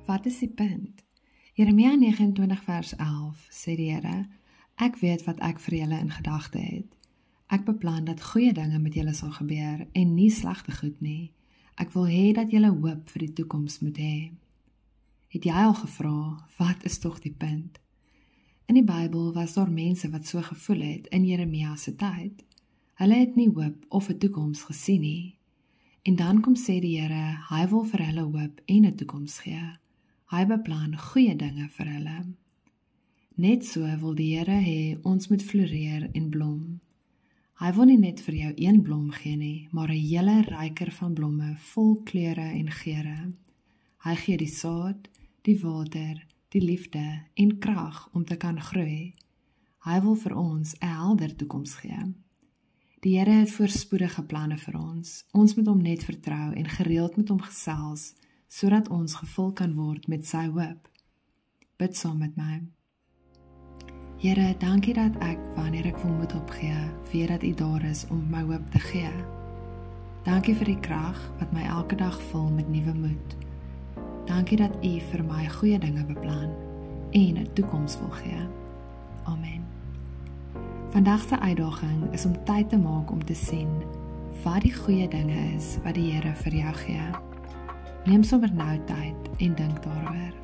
wat is die punt? Jeremia 29 vers 11 sê die Here, ek weet wat ek vir julle in gedagte het. Ek beplan dat goeie dinge met julle sal gebeur en nie slegte goed nie. Ek wil hê dat julle hoop vir die toekoms moet hê. Het jy al gevra, wat is tog die punt? In die Bybel was daar mense wat so gevoel het in Jeremia se tyd. Hulle het nie hoop of 'n toekoms gesien nie. En dan kom sê die Here, hy wil vir hulle hoop en 'n toekoms gee. Hy beplan goeie dinge vir hulle. Net so wil die Here hê ons moet floreer en blom. Hy wil nie net vir jou een blom gee nie, maar 'n hele ryker van blomme vol kleure en geure. Hy gee die saad, die water, die liefde en krag om te kan groei. Hy wil vir ons 'n helder toekoms gee. Die Here het voorspoedige planne vir ons. Ons moet hom net vertrou en gereeld met hom gesels, sodat ons gevul kan word met sy hoop. Bid saam met my. Here, dankie dat ek, wanneer ek wil moed opgee, weet dat U daar is om my hoop te gee. Dankie vir die krag wat my elke dag vul met nuwe moed. Dankie dat U vir my goeie dinge beplan en 'n toekoms wil gee. Amen. Vandag se uitdaging is om tyd te maak om te sien wat die goeie dinge is wat die Here vir jou gee. Neem sommer nou tyd en dink daaroor.